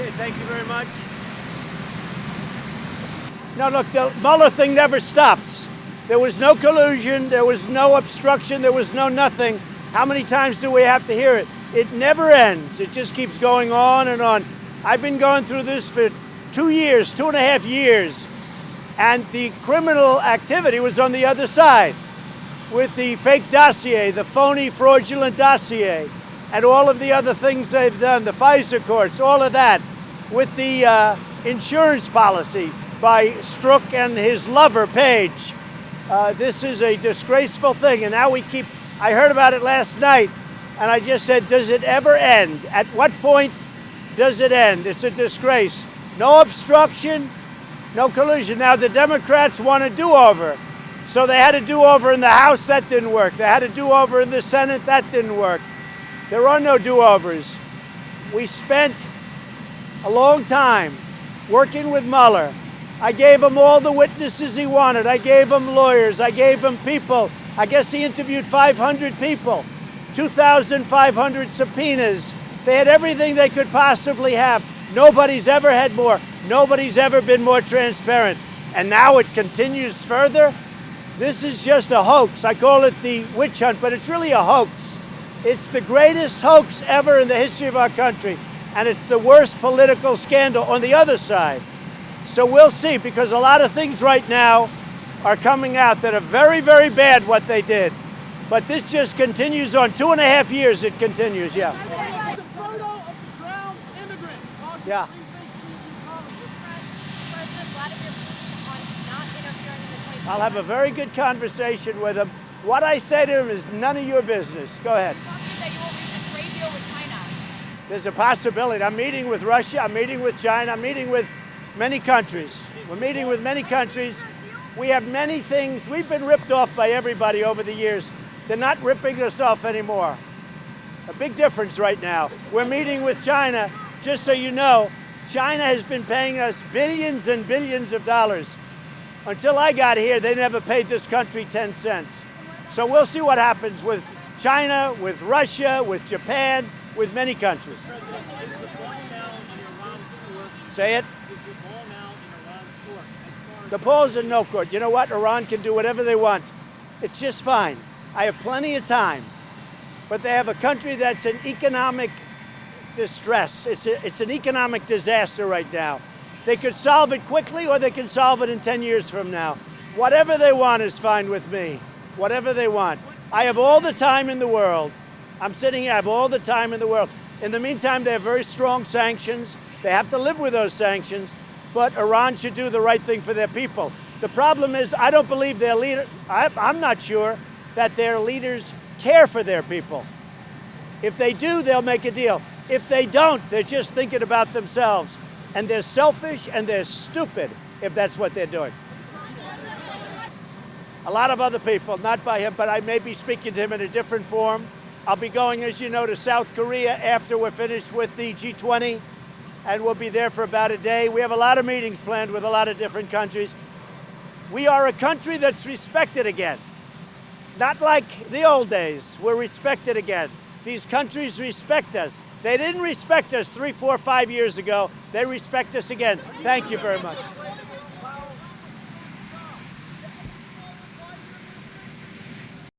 Okay, thank you very much. Now look, the Mueller thing never stops. There was no collusion, there was no obstruction, there was no nothing. How many times do we have to hear it? It never ends. It just keeps going on and on. I've been going through this for 2 years, 2.5 years, and the criminal activity was on the other side with the fake dossier, the phony fraudulent dossier, and all of the other things they've done, the FISA courts, all of that, with the insurance policy by Strzok and his lover, Page. This is a disgraceful thing, and now I heard about it last night, and I just said, does it ever end? At what point does it end? It's a disgrace. No obstruction, no collusion. Now, the Democrats want a do-over. So they had a do-over in the House, that didn't work. They had a do-over in the Senate, that didn't work. There are no do-overs. We spent a long time working with Mueller. I gave him all the witnesses he wanted. I gave him lawyers. I gave him people. I guess he interviewed 500 people, 2,500 subpoenas. They had everything they could possibly have. Nobody's ever had more. Nobody's ever been more transparent. And now it continues further. This is just a hoax. I call it the witch hunt, but it's really a hoax. It's the greatest hoax ever in the history of our country, and it's the worst political scandal on the other side. So we'll see, because a lot of things right now are coming out that are very, very bad, what they did. But this just continues on. 2.5 years it continues, yeah. The photo of the drowned immigrant. Yeah. President Vladimir Putin on not interfering in the 2020 I'll have a very good conversation with him. What I say to him is none of your business. Go ahead. that you will reach a trade deal with China. There's a possibility. I'm meeting with Russia, I'm meeting with China, I'm meeting with many countries. We're meeting with many countries. We have many things. We've been ripped off by everybody over the years. They're not ripping us off anymore. A big difference right now. We're meeting with China. Just so you know, China has been paying us billions and billions of dollars. Until I got here, they never paid this country 10 cents. So we'll see what happens with China, with Russia, with Japan, with many countries. Say it. The ball's in no court. You know what? Iran can do whatever they want. It's just fine. I have plenty of time. But they have a country that's in economic distress. It's an economic disaster right now. They could solve it quickly, or they can solve it in 10 years from now. Whatever they want is fine with me. Whatever they want. I have all the time in the world. I'm sitting here, I have all the time in the world. In the meantime, they have very strong sanctions. They have to live with those sanctions, but Iran should do the right thing for their people. The problem is, I don't believe their leader, I'm not sure that their leaders care for their people. If they do, they'll make a deal. If they don't, they're just thinking about themselves. And they're selfish and they're stupid if that's what they're doing. A lot of other people, not by him, but I may be speaking to him in a different form. I'll be going, as you know, to South Korea after we're finished with the G20, and we'll be there for about a day. We have a lot of meetings planned with a lot of different countries. We are a country that's respected again. Not like the old days. We're respected again. These countries respect us. They didn't respect us 3, 4, 5 years ago. They respect us again. Thank you very much.